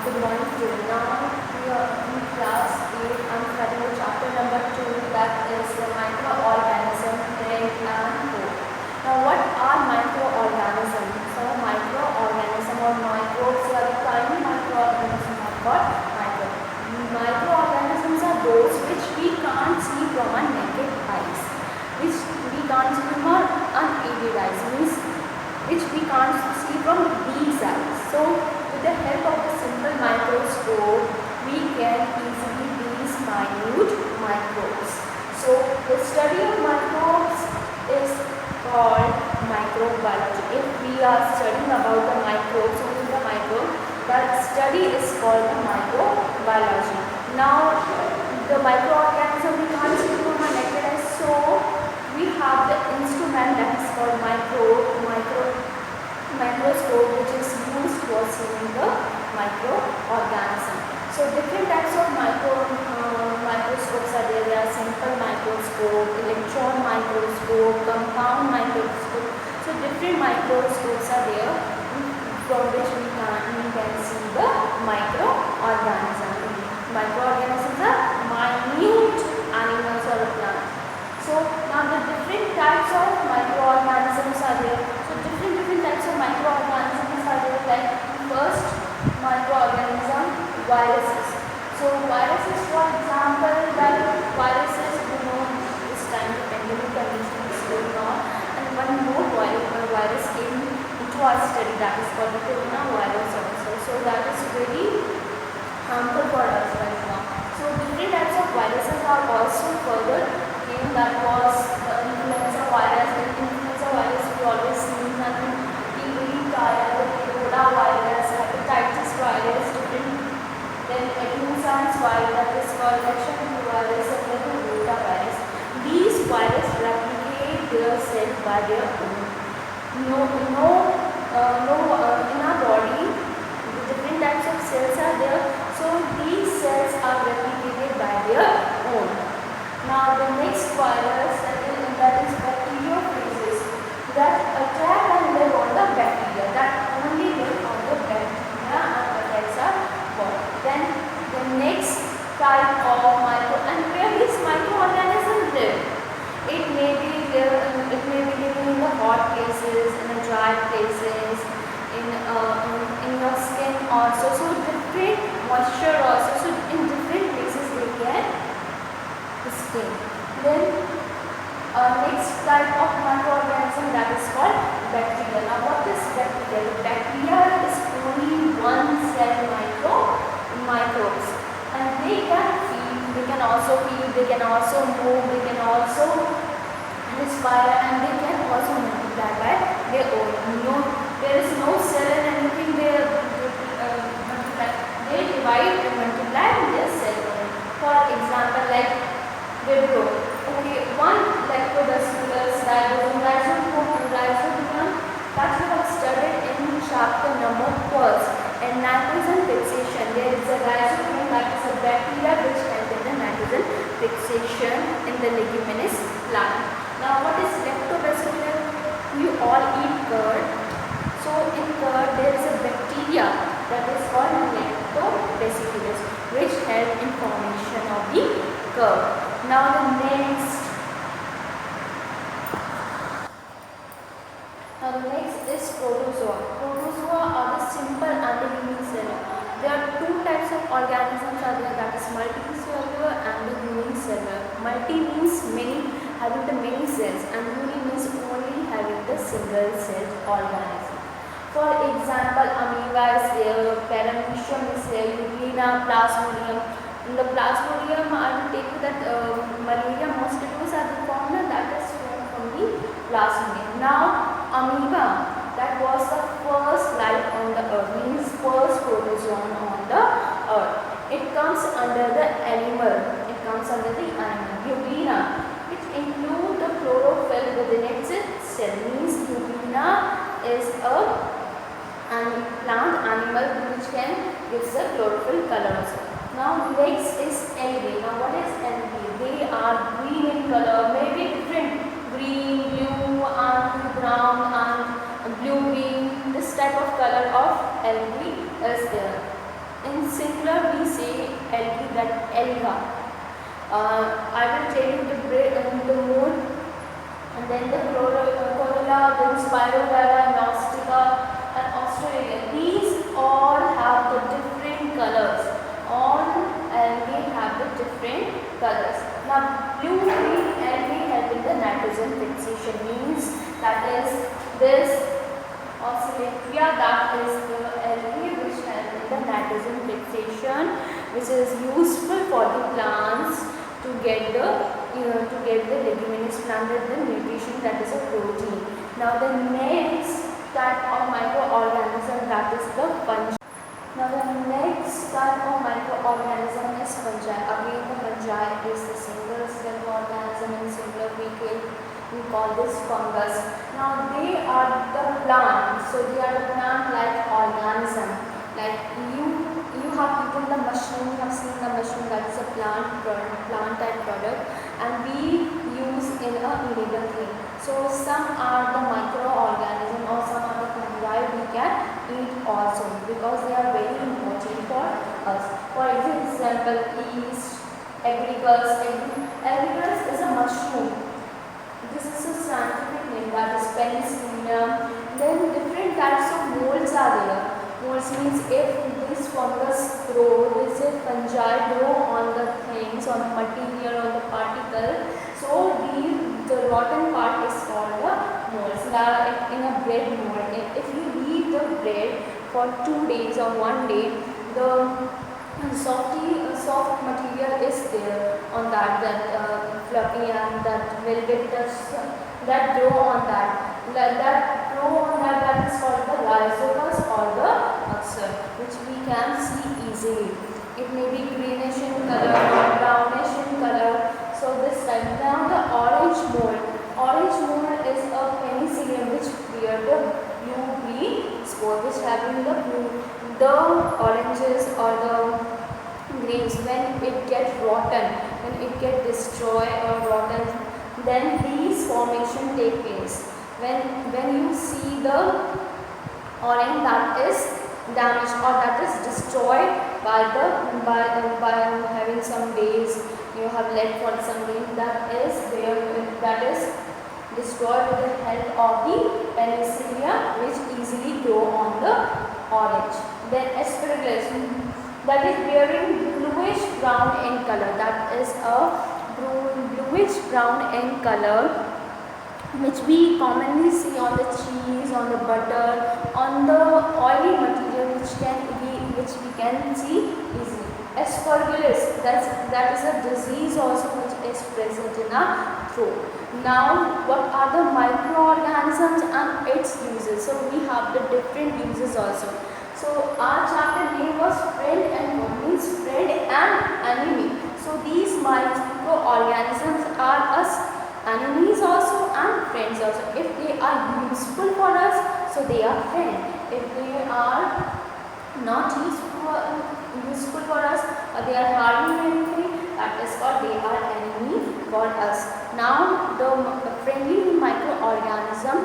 Good morning students. Now we are in class 8. I'm studying the chapter number 2, that is the microorganism in and food. Now what are microorganisms? So microorganism or microbes are the tiny microorganisms are called microbes. Microorganisms are those which we can't see from our naked eyes, which we can't see from our unaided eyes, means which we can't see from these eyes. So with the help of a simple microscope, we can easily see these minute microbes. So the study of microbes is called microbiology. If we are studying about the microbes, only the microbe, that study is called the microbiology. Now the microorganism we can't see from our naked eye, so we have the instrument that is called microscope, which is used for seeing the microorganism. So different types of microscopes are there. There are simple microscope, electron microscope, compound microscope. So different microscopes are there from which we can see the microorganism. Microorganisms are minute animals or plants. So now the different types of microorganisms are there. So different types of microorganisms are there. Like first microorganism, viruses. So viruses, for example, that viruses, this time the pandemic condition is going on, and one more virus came into our study, that is called the coronavirus also. So that is very harmful for us right now. So different types of viruses are also further. That was the influenza virus. In influenza virus we always see nothing. TB virus, Ebola virus, hepatitis virus, then Influenza virus, that is called H1N1 virus, and then Rota virus. These viruses replicate their cells by their own. In our body, different types of cells are there. So these cells are replicated by their own. Now the next virus, that is bacteriophages, that attack and live on the bacteria, that only live on the bacteria and attacks our body. Then the next type of and where these microorganisms live, it may be living in the hot places, in the dry places, in your skin also. So different moisture also. So in different places they can skin. Then next type of microorganism, that is called bacteria. Now what is bacteria? Bacteria is only one cell microbes, and they can feed, they can also move, they can also respire, and they can also multiply by their own. There is no cell in anything they multiply. They divide and multiply their cell only. For example, like Vibrio. Okay, one Lactobacillus, Rhizodium, that we have studied in chapter number 1. And nitrogen fixation. There is a Rhizodium, that is a bacteria which contains the nitrogen fixation in the leguminous plant. Now, what is Lactobacillus? You all eat curd. So in curd there is a bacteria that is called Lactobacillus, which help in formation of the curd. Now the next is protozoa. Protozoa are the simple and the unicellular. There are two types of organisms are there, that is multicellular and the unicellular. Multi means many, having the many cells, and uni means only having the single cell organism. For example, amoeba is there, paramecium is there, euglena, plasmodium. In the plasmodium, I will take that malaria mosquitoes are the fauna that is formed from the plasmodium. Now, amoeba, that was the first life on the earth, means first protozoan on the earth. It comes under the animal. Euglena, it includes the chlorophyll within its cell, means euglena is a plant animal which can give the chlorophyll colors. Now next is algae. Now what is algae? They are green in color, maybe different, green, blue, and brown, and blue green. This type of color of algae is there. In singular we say algae, that alga. I will tell you the mode, and then the corolla, then Spirogyra, Nosttica, and Australia. These all have the different colors. All algae have the different colors. Now, blue green algae help in the nitrogen fixation, means that is this Oscillatoria, that is the algae which help in the nitrogen fixation, which is useful for the plants to get the leguminous plant with the nutrition, that is a protein. Now the next type of microorganism, that is the fungi. Now the next type of microorganism is fungi. Again the fungi is the single cell organism, in singular we call this fungus. Now they are the plant, so they are the plant like organism. Like you have eaten the mushroom, you have seen the mushroom, that is a plant type product, and we use in a illegal thing. So some are the microorganism or some are the fungi we can eat also, because they are very important for us. For example, yeast, agaricus. Agaricus is a mushroom. This is a scientific name, that is Penicillium. Then different types of molds are there. Molds means if this fungus grow, this fungi grow on the things, on the material, on the particle. So the rotten part is called the molds. Like in a bread mold, if you leave the bread for 2 days or 1 day, the soft material is there on that fluffy and that velvet that grow on that is called the rhizomas or the axar, which we can see easily. It may be greenish in color or brownish in color. So this time, now the orange mold is a penicillium which bear the blue-green spore, which having the oranges or the greens. When it gets rotten, when it gets destroyed or rotten, then these formation take place. When you see the orange that is damaged or that is destroyed by having some days, you have left for some days, that is destroyed with the help of the penicillia, which easily grow on the orange. Then asparagus, that is bearing bluish brown in color, that is a bluish brown in color, which we commonly see on the cheese, on the butter, on the oily material, which we can see easily. Aspergillus, that is a disease also which is present in our throat. Now, what are the microorganisms and its uses? So we have the different uses also. So our chapter name was friend and foe, means friend and enemy. So these microorganisms are us enemies also and friends also. If they are useful for us, so they are friend. If they are not useful for us, or they are harming anything, that is called they are enemy for us. Now the friendly microorganism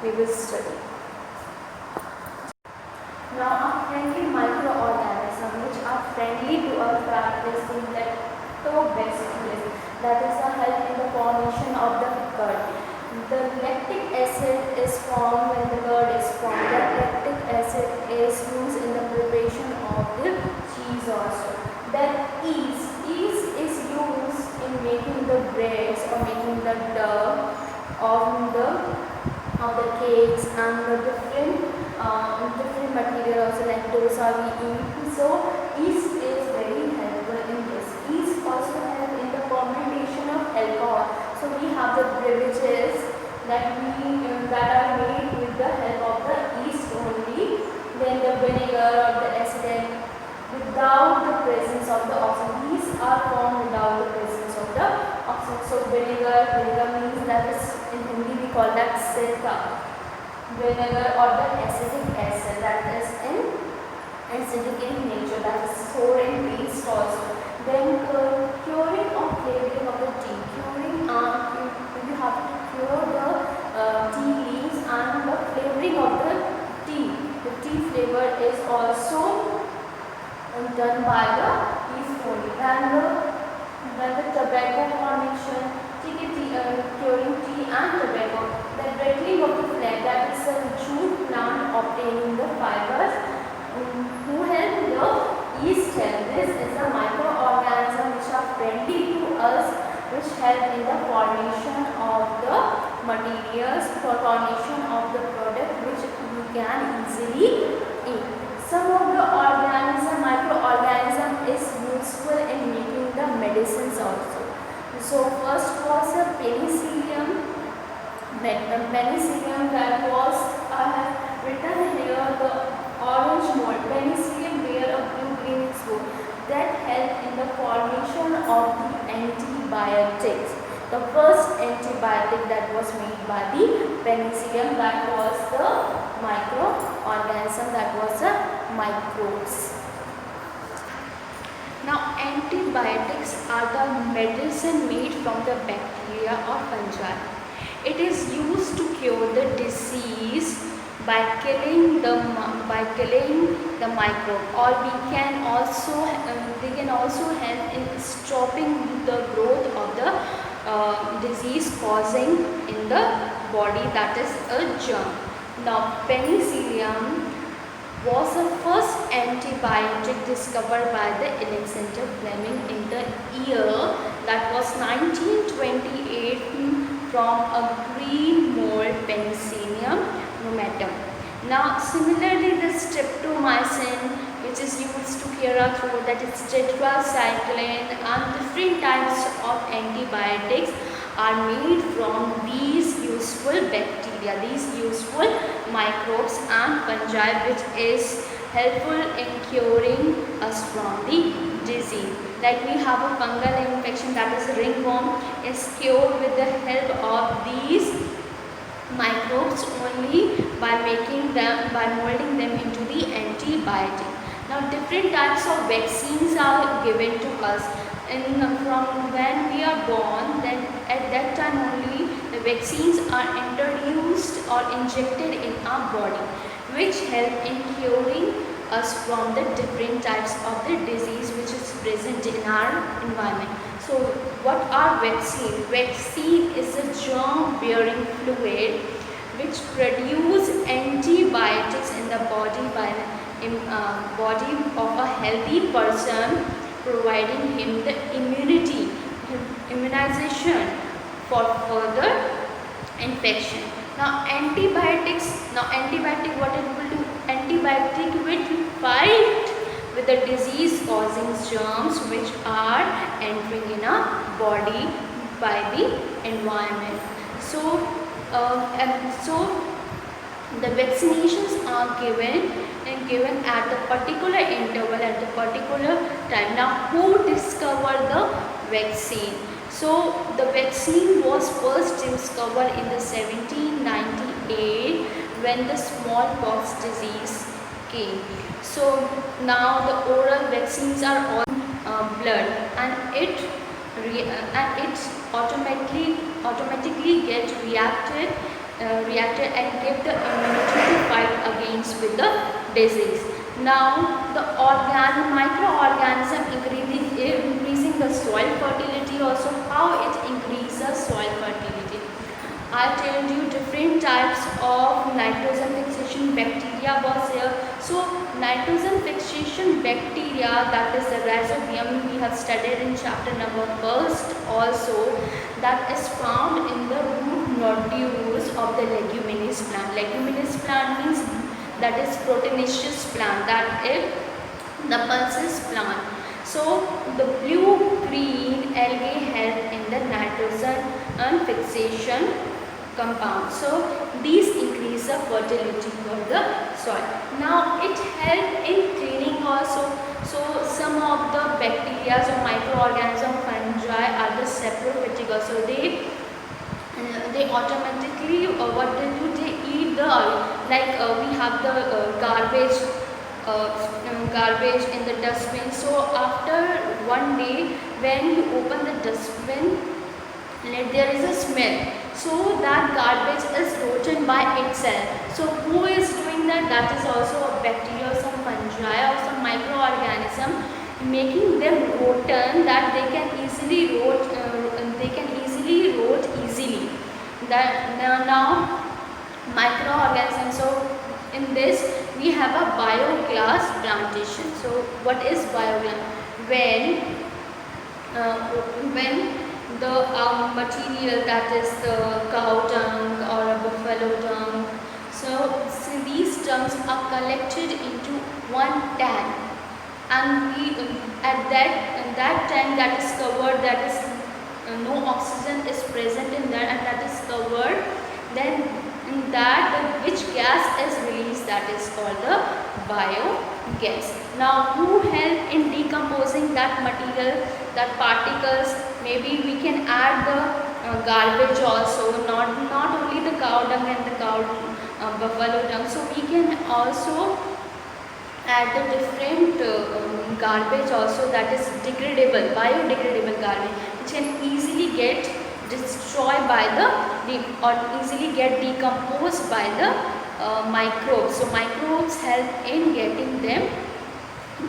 we will study. Now a friendly microorganism which are friendly to us, that is the lactobacillus, that is a help in the formation of the curd. The lactic acid is formed when the curd is formed. That lactic acid is used in the preparation of the cheese also. Then yeast is used in making the breads or making the dough of the cakes and the different material also, like dosa we eat. So yeast is very helpful in this. Yeast also help in the fermentation of alcohol. So we have the beverages that are made with the help of the yeast only. Then the vinegar or the acid without the presence of the oxygen. These are formed without the presence of the oxygen. So vinegar means, that is in Hindi we call that sirka. Vinegar or the acetic acid, that is acidic in nature, that is sour in taste also. Then curing or flavoring of the tea. Curing, you have to cure the tea leaves, and the flavoring of the tea. The tea flavor is also done by the yeast only. When the tobacco formation, curing tea and tobacco, the breaking of the flag, that is a jute plant obtaining the fibers who help the yeast cell. This is a microorganism which are friendly to us, which help in the formation of the materials, for formation of the product which you can easily eat. Some of the microorganism is useful in making the medicines also. So first was a penicillium. Penicillium, that was I have written here the orange mold. Penicillium where a blue-green spoon that help in the formation of the antibiotics. The first antibiotic that was made by the penicillium, that was the microorganism, that was the microbes. Now antibiotics are the medicine made from the bacteria or fungi. It is used to cure the disease by killing the microbe, or they can also help in stopping the growth of the disease causing in the body, that is a germ. Now penicillium was the first antibiotic discovered by the Alexander Fleming in the year that was 1928 from a green mold, Penicillium rhamnosus. Now similarly the streptomycin, which is used to cure a throat, that is tetracycline, and different types of antibiotics are made from these useful bacteria, these useful microbes and fungi, which is helpful in curing us from the disease. Like we have a fungal infection, that is ringworm, is cured with the help of these microbes only by molding them into the antibiotic. Now different types of vaccines are given to us. From when we are born, then at that time only the vaccines are introduced or injected in our body, which help in curing us from the different types of the disease which is present in our environment. So what are vaccines? Vaccine is a germ-bearing fluid which produce antibiotics in the body body of a healthy person, providing him the immunization for further infection. Now antibiotic, what it will do? Antibiotic will fight with the disease causing germs which are entering in our body by the environment. So the vaccinations are given at the particular interval, at the particular time. Now who discovered the vaccine? So the vaccine was first discovered in the 1798 when the smallpox disease came. So now the oral vaccines are on blood, and it automatically get reacted and give the immunity to fight against with the disease. Now the microorganism increasing the soil fertility also. How it increases soil fertility? I told you different types of nitrogen fixation bacteria was here. So nitrogen fixation bacteria, that is the rhizobium, we have studied in chapter number 1st also, that is found in the root nodules of the leguminous plant. Leguminous plant means that is proteinaceous plant, that is the pulses plant. So the blue-green algae help in the nitrogen fixation compound. So these increase the fertility for the soil. Now it help in cleaning also. So some of the bacteria or microorganism fungi are the saprophytic. So they automatically what they do, they eat the like we have the garbage in the dustbin. So after one day when you open the dustbin, there is a smell. So that garbage is rotten by itself. So who is doing that? That is also a bacteria or some fungi or some microorganism making them rotten that they can easily rot easily. That now microorganisms. So in this we have a biogas plantation. So what is biogas? When the material, that is the cow dung or a buffalo dung, so these dungs are collected into one tank, and we at that tank that is covered, that is no oxygen is present in that, and that is covered, then in that which gas is released, that is called the biogas. Now who help in decomposing that material, that particles? Maybe we can add the garbage also, not only the cow dung and the cow buffalo dung. So we can also add the different garbage also, that is degradable, biodegradable garbage, which can easily get destroyed by or easily get decomposed by the microbes. So microbes help in getting them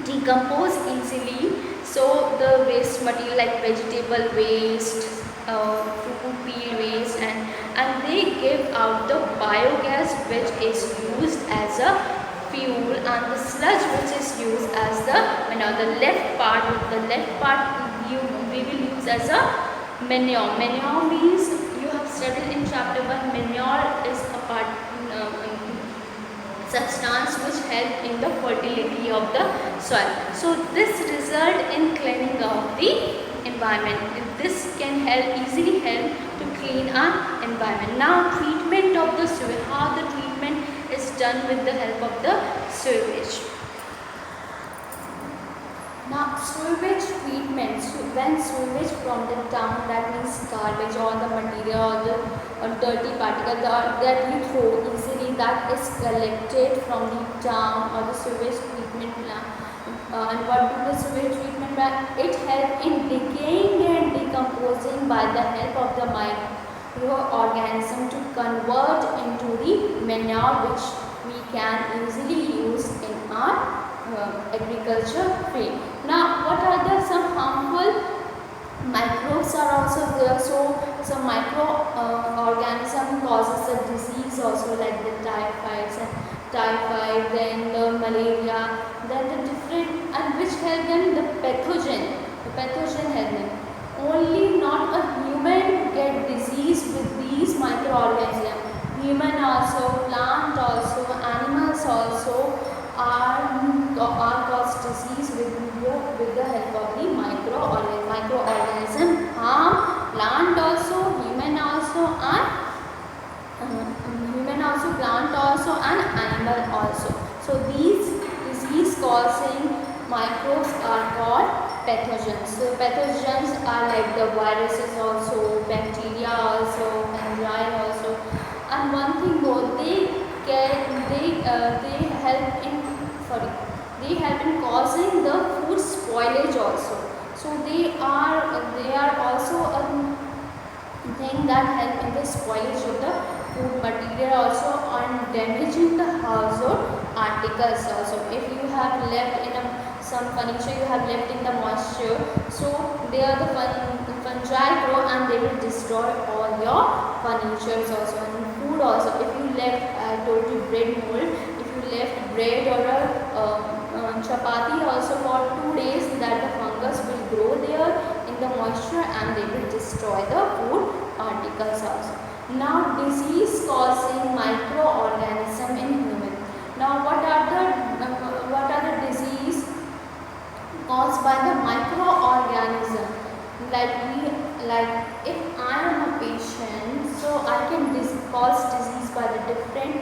decompose easily. So the waste material like vegetable waste, fruit peel waste, and they give out the biogas which is used as a fuel, and the sludge which is used as the left part we will use as a manure. Manure means, you have studied in chapter 1, manure is a part substance which help in the fertility of the soil. So this result in cleaning of the environment. This can easily help to clean our environment. Now treatment of the sewage. How the treatment is done with the help of the sewage. Now sewage treatment, when sewage from the town, that means garbage or the material or the dirty particle that we throw easily, that is collected from the town or the sewage treatment plant. And what do the sewage treatment plant? It helps in decaying and decomposing by the help of the microorganism to convert into the manure, which we can easily use in our agriculture field. Now what are the some harmful microbes are also there? So some microorganism causes a disease also, like the typhoid, then the malaria, then the different, and which help them the pathogen help them. Only not a human get disease with these microorganisms. Human also, plant also, animals also are caused disease with the help of the microorganism. Harm plant also, human also, plant also, and animal also. So these disease causing microbes are called pathogens. So pathogens are like the viruses also, bacteria also, fungi also. And one thing more, they help in causing the food spoilage also. So they are also a thing that help in the spoilage of the food material also, and damaging the household articles also. If you have left in some furniture, you have left in the moisture, so there the fungi grow and they will destroy all your furniture also, and food also. If you left, I told you bread mold, if you left bread or a chapati also for 2 days, that the fungus will grow there in the moisture and they will destroy the food particles also. Now disease causing microorganism in human. Now what are the disease caused by the microorganism? Like if I am a patient, so I can cause disease by the different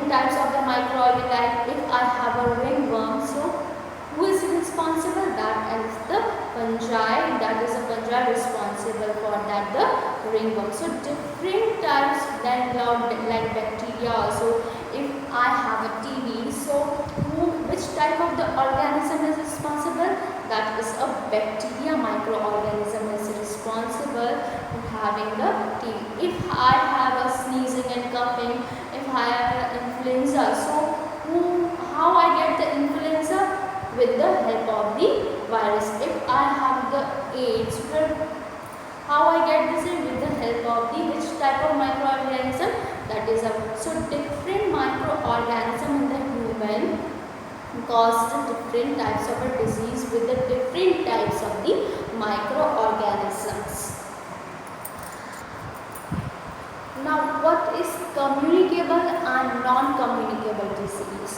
types of the microorganism. Like if I have a ringworm, so who is responsible? That is the fungi. That is a fungi responsible for that, the ringworm. So different types, then like bacteria also. If I have a TB, so which type of the organism is responsible? That is a bacteria microorganism is responsible for having the TB. If I have a sneezing and coughing, if I have influenza, so how I get the influenza? with the help of the virus. If I have the AIDS, how I get this with the help of the which type of microorganism, that is a so different microorganism in the human cause the different types of a disease with the different types of the microorganisms. Now, what is communicable and non-communicable disease?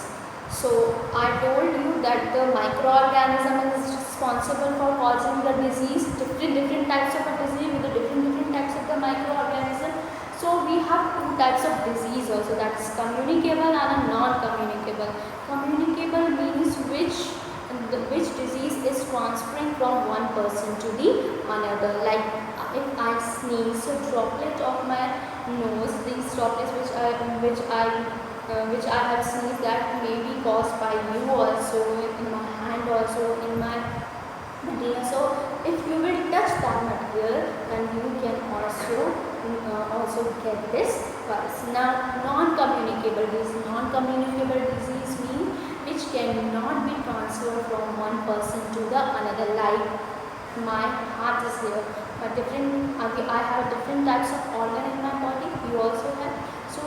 So, I told you that the microorganism is responsible for causing the disease, different types of a disease with the different types of the microorganism. So, we have two types of disease also, that is communicable and a non-communicable. Communicable means which disease is transferring from one person to the another. Like if I sneeze, so droplet of my nose, these droplets which I have sneezed, that may be caused by you also, in my hand also, in my material. So if you will touch that material, then you can also get this virus. Now, non-communicable disease. Non-communicable disease means which cannot be transferred from one person to the another. Like my heart is here, but I have different types of organ in my body. You also have. So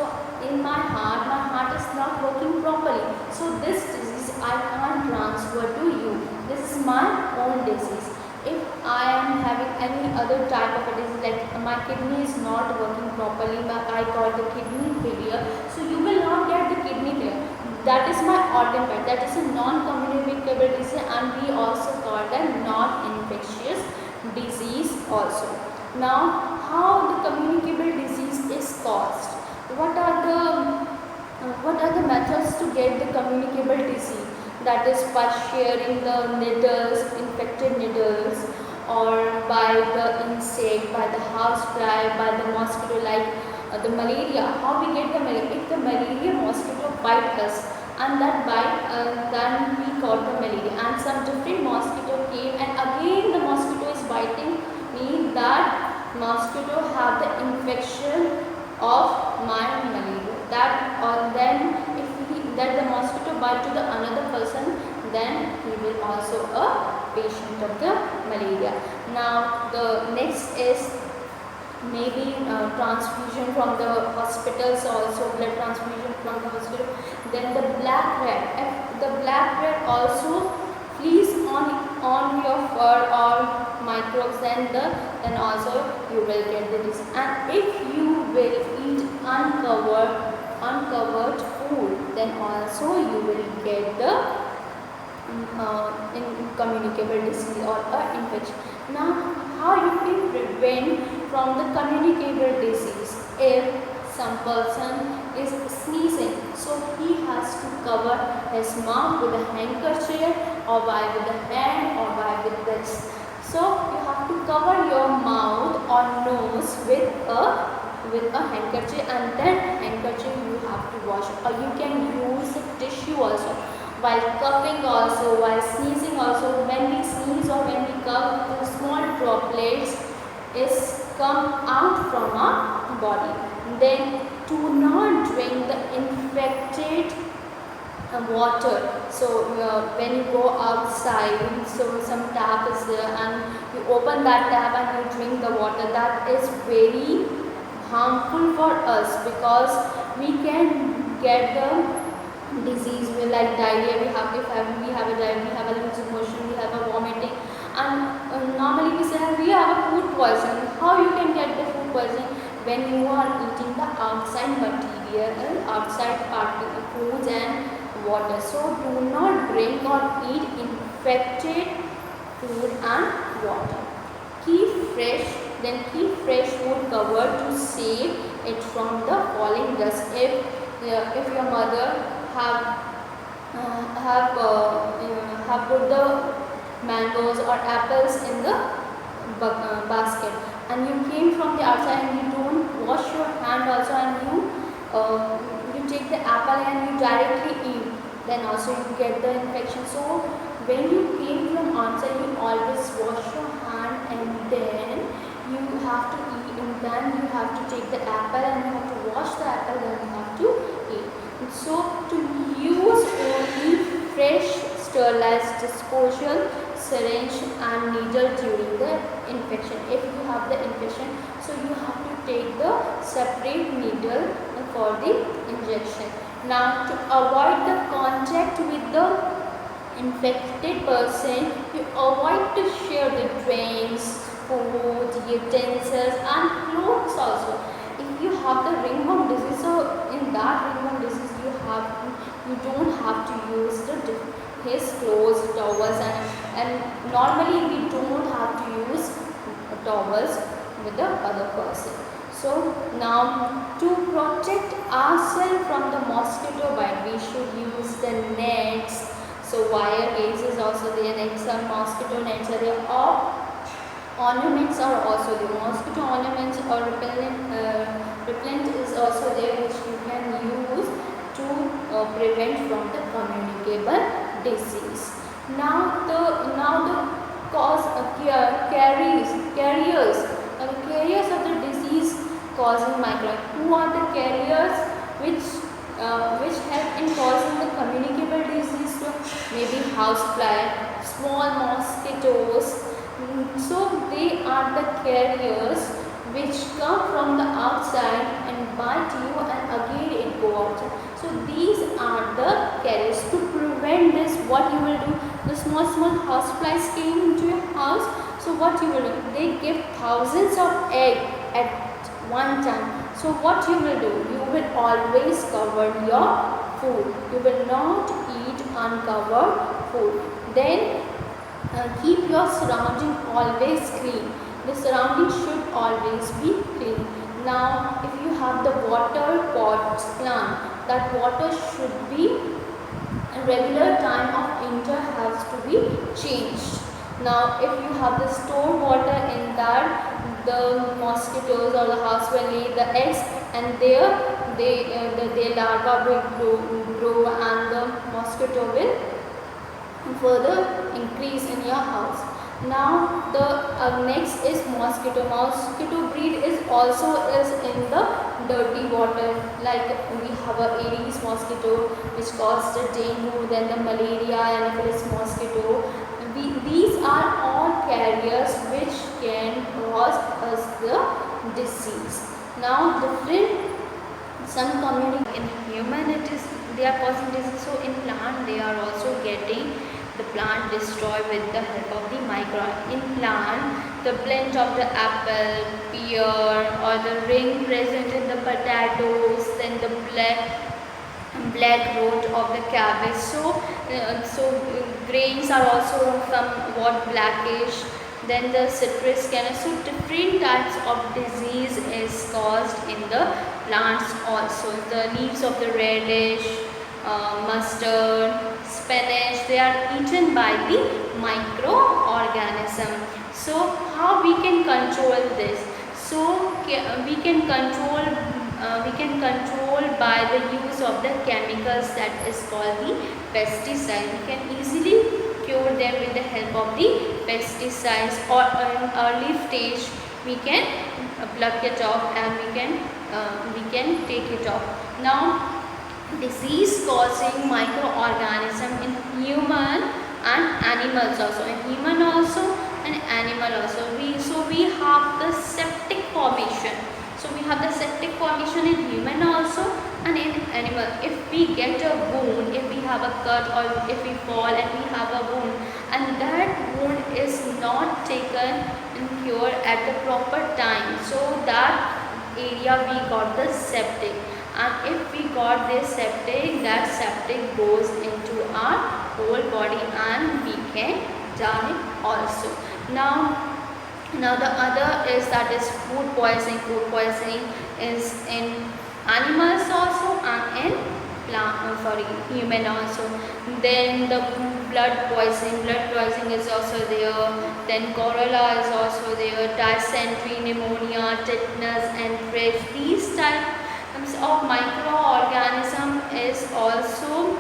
in my heart is not working properly. So this disease I can't transfer to you. This is my own disease. If I am having any other type of a disease, like my kidney is not working properly, but I got the kidney failure, so you will not get the kidney failure. That is my organ pet. That is a non-communicable disease, and we also call it non-infectious disease also. Now, how the communicable disease is caused? What are the methods to get the communicable disease? That is by sharing the needles, infected needles, or by the insect, by the housefly, by the mosquito, like the malaria. How we get the malaria? If the malaria mosquito bite us, and that bite, then we got the malaria. And some different mosquito came, and again the mosquito is biting me. That mosquito have the infection of my malaria. Then if that the mosquito bite to the another person, then he will also a patient of the malaria. Now the next is maybe transfusion from the hospitals, also blood transfusion from the hospital. Then the black rat. If the black rat also fleas on your fur or microbes, then also you will get the disease. And if you will eat uncovered food, then also you will get the incommunicable disease or infection. Now, how you can prevent from the communicable disease? If some person is sneezing, so he has to cover his mouth with a handkerchief, or by with a hand, or by with this. So you have to cover your mouth or nose with a handkerchief, and then handkerchief you have to wash, or you can use tissue also. While coughing also, while sneezing also, when we sneeze or when we cough, the small droplets is come out from our body. Then do not drink the infected water. So when you go outside, so some tap is there, and you open that tap and you drink the water, that is very harmful for us, because we can get the disease like diarrhea. We have a diarrhea, we have a loose motion, we have a vomiting, and normally we say we have a food poison. How you can get the food poison? When you are eating the outside material, outside foods and water. So do not drink or eat infected food and water. Keep fresh food covered to save it from the falling dust. If your mother have put the mangoes or apples in the basket, and you came from the outside and you don't wash your hand also, and you take the apple and you directly eat, then also you get the infection. So when you came from outside, you always wash your hand, and then you have to eat, and then you have to take the apple and you have to wash the apple, then you have to eat. So to use only fresh sterilized disposal, syringe and needle during the infection. If you have the infection, so you have to take the separate needle for the injection. Now, to avoid the contact with the infected person, you avoid to share the drinks, food, utensils and clothes also. If you have the ringworm disease, so in that ringworm disease you don't have to use his clothes, towels, and normally we don't have to use towels with the other person. So now, to protect ourselves from the mosquito bite, we should use the nets. So wire nets is also there, nets are mosquito nets are there, or ornaments are also there. Mosquito ornaments or repellent is also there, which you can use to prevent from the communicable disease. Now the cause carriers of the disease causing micro. Who are the carriers which help in causing the communicable disease? So maybe housefly, small mosquitoes. So they are the carriers which come from the outside and bite you, and again it go outside. So these are the carriers. To prevent this, what you will do? The small houseflies came into your house. So what you will do? They give thousands of eggs at one time. So what you will do? You will always cover your food. You will not eat uncovered food. Then keep your surrounding always clean. The surrounding should always be clean. Now, if you have the water pot plant, that water should be a regular time of enter has to be changed. Now, if you have the stored water in that, the mosquitoes or the housefly lay the eggs, and their larva will grow and the mosquito will further increase in your house. Now the next is mosquito. Mosquito breed is also is in the dirty water. Like we have a Aedes mosquito which causes the dengue, then the malaria, Anopheles mosquito. These are all carriers which can cause us the disease. Now some community in human they are causing disease. So in plant they are also getting the plant destroyed with the help of the micro. In plant, the blend of the apple, pear or the ring present in the potatoes, then the black root of the cabbage. So grains are also somewhat blackish. Then the citrus can. So different types of disease is caused in the plants also. The leaves of the radish, mustard, spinach, they are eaten by the microorganism. So how we can control this? So we can control by the use of the chemicals that is called the pesticide. We can easily cure them with the help of the pesticides, or in early stage we can pluck it off and we can take it off. Now, disease causing microorganism in human and animals also. In human also and animal also. We have the septic formation. So we have the septic formation in human also and in animal. If we get a wound, if we have a cut or if we fall and we have a wound, and that wound is not taken and cured at the proper time, so that area we got the septic. And if we got this septic, that septic goes into our whole body and we can die also. Now the other is that is food poisoning. Food poisoning is in animals also and in human also. Then the blood poisoning. Blood poisoning is also there. Then cholera is also there. Dysentery, pneumonia, tetanus, anthrax. These types of microorganism is also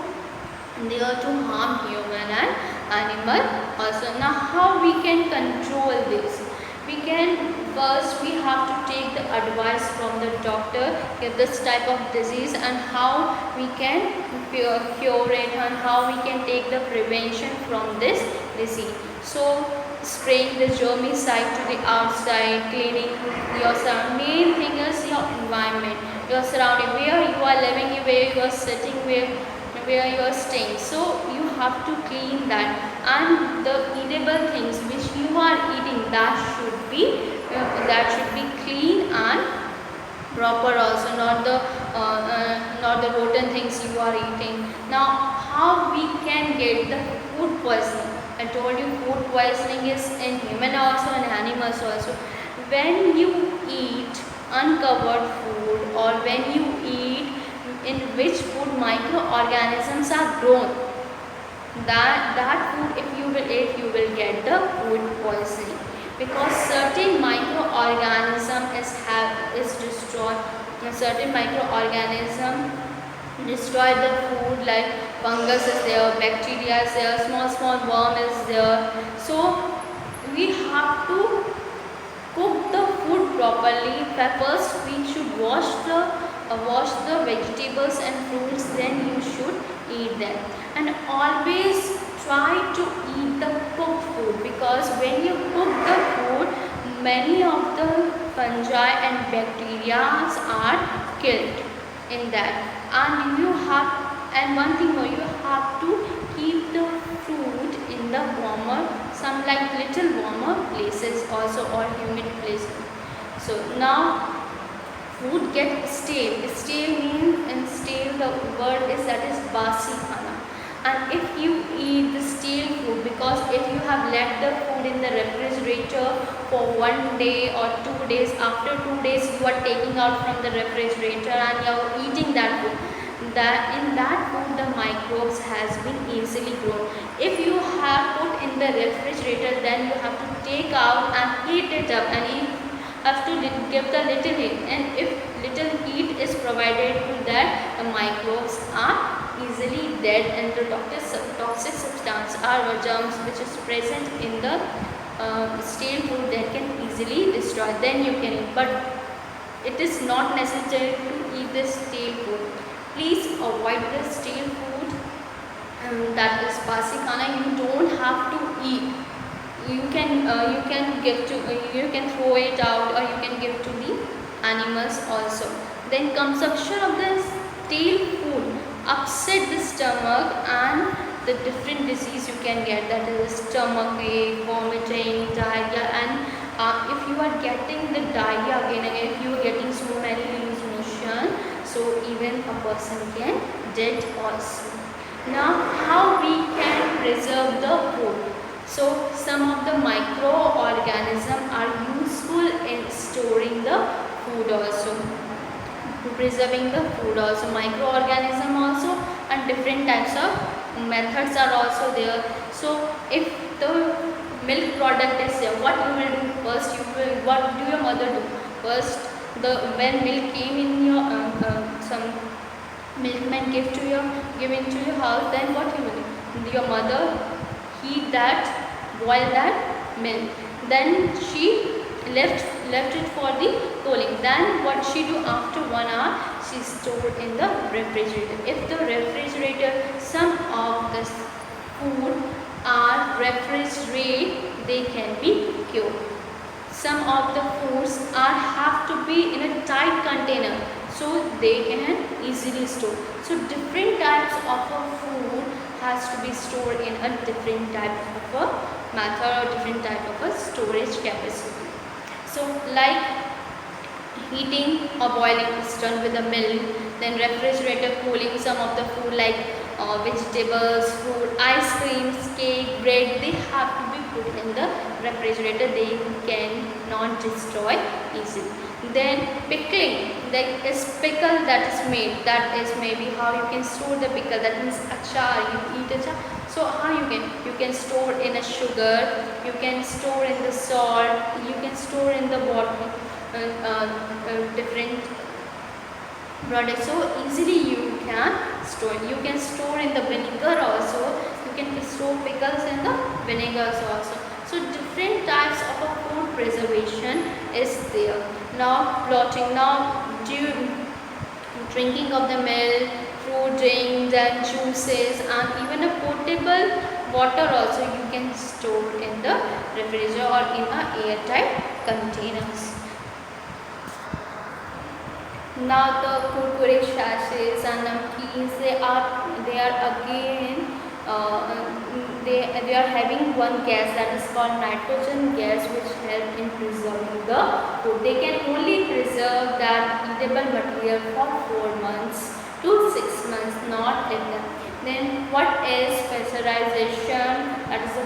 there to harm human and animal also. Now how we can control this? We can first we have to take the advice from the doctor if this type of disease and how we can cure it and how we can take the prevention from this disease. So spraying the germicide to the outside, cleaning your surrounding. Main thing is your environment, your surrounding, where you are living, where you are sitting, where you are staying. So you have to clean that, and the edible things which you are eating, that should be clean and proper also, not the rotten things you are eating. Now how we can get the food poisoning? I told you food poisoning is in human also and animals also. When you eat uncovered food, or when you eat in which food microorganisms are grown, that food if you will eat, you will get the food poisoning, because certain microorganism is destroyed. Certain microorganism destroy the food, like fungus is there, bacteria is there, small worm is there. So we have to cook the food properly. First we should wash the vegetables and fruits, then you should eat them. And always try to eat the cooked food, because when you cook the food, many of the fungi and bacteria are killed in that. And one thing more, you have to keep the fruit in the warmer, some like little warmer places also, or humid places. So now food get stale. Stale means, in stale the word is, that is basi khana. And if you eat the stale food, because if you have left the food in the refrigerator for 1 day or 2 days, after 2 days you are taking out from the refrigerator and you are eating that food, that in that food the microbes has been easily grown. If you have put in the refrigerator, then you have to take out and heat it up, and you have to give the little heat, and if little heat is provided to that, the microbes are easily dead, and the toxic substance or germs which is present in the stale food, that can easily destroy, then you can eat. But it is not necessary to eat the stale food. Please avoid the stale food, that is basi khana. You don't have to eat. You can give to you can throw it out, or you can give to the animals also. Then consumption of the stale food upset the stomach, and the different disease you can get, that is stomach ache, vomiting, diarrhea. And if you are getting the diarrhea again and again, if you are getting so many loose motion, so even a person can dead also. Now how we can preserve the food? So some of the microorganisms are useful in storing the food also, preserving the food also, microorganism also, and different types of methods are also there. So if the milk product is there, what you will do first? What do your mother do first? When milk came in your some milkman give into your house, then what you will do? Your mother heat that, boil that milk, then she left it for the cooling. Then what she do, after 1 hour she stored in the refrigerator. If the refrigerator, some of the food are refrigerated, they can be cured. Some of the foods have to be in a tight container, so they can easily store. So different types of a food has to be stored in a different type of a method, or different type of a storage capacity. So like heating or boiling is done with the milk, then refrigerator cooling some of the food like vegetables, fruit, ice creams, cake, bread, they have to be put in the refrigerator. They cannot destroy easily. Then pickling, like is pickle that is made, that is maybe how you can store the pickle, that means achar, you eat achar. So how you can store in a sugar, you can store in the salt, you can store in the bottle, different products. So easily you can store. You can store in the vinegar also. You can store pickles in the vinegars also. So different types of a food preservation preservation is there. Now plotting, now drinking of the milk, fruit drinks and juices, and even a potable water also you can store in the refrigerator or in a airtight containers. Now the kurkure sachets and namkeens, they are again they are having one gas that is called nitrogen gas, which help in preserving the food. They can only preserve that eatable material for 4 months to 6 months, not in them. Then what is pasteurization? That is a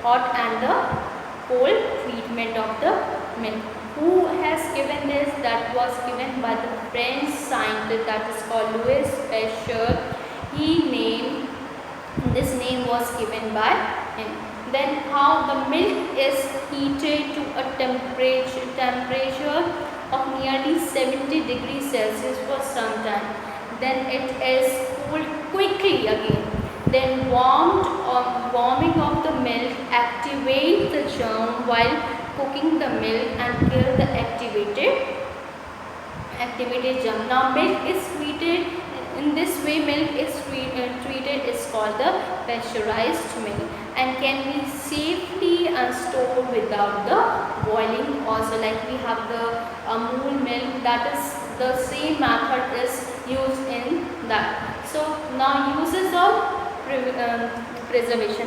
hot and the cold treatment of the milk. Who has given this? That was given by the French scientist, that is called Louis Pasteur. This name was given by him. Then how the milk is heated to a temperature of nearly 70 degrees Celsius for some time. Then it is cooled quickly again. Then warming of the milk activates the germ while cooking the milk and kill the activated germ. Now milk is treated in this way. Milk is treated is called the pasteurized milk and can be safely stored without the boiling also. Like we have the Amul milk, that is the same method is used in that. So now uses of preservation.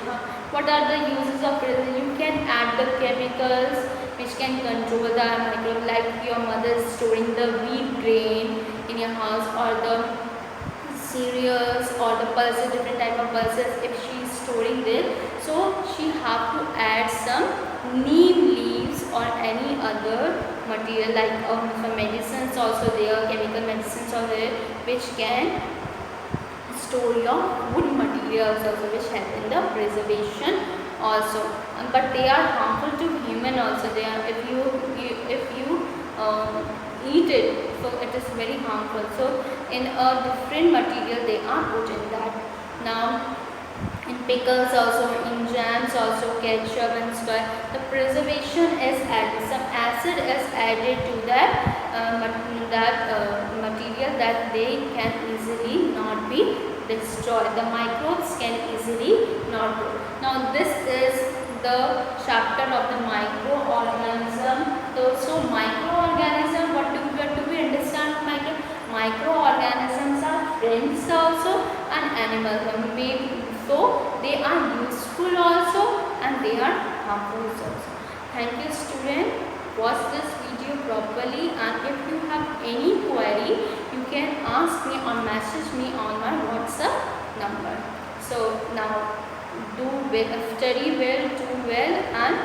What are the uses of preservation? You can add the chemicals which can control the microbe, like your mother is storing the wheat grain in your house, or the cereals or the pulses, different type of pulses. If she is storing this, so she have to add some neem leaves or any other material, like some medicines also there, chemical medicines are there, which can store your food materials also, which help in the preservation also. But they are harmful to human also. They are, if you eat it, so it is very harmful. So in a different material they are put in that. Now in pickles also, in jams also, ketchup and stuff, the preservation is added, some acid is added to that material, that they can easily not be destroyed. The microbes can easily not grow. Now this is the chapter of the microorganism. So microorganism, what do we understand? Microorganisms are friends also and animals. Maybe so they are useful also and they are harmful also. Thank you student. Watch this video properly, and if you have any query, you can ask me or message me on my WhatsApp number. So now study well, do well, and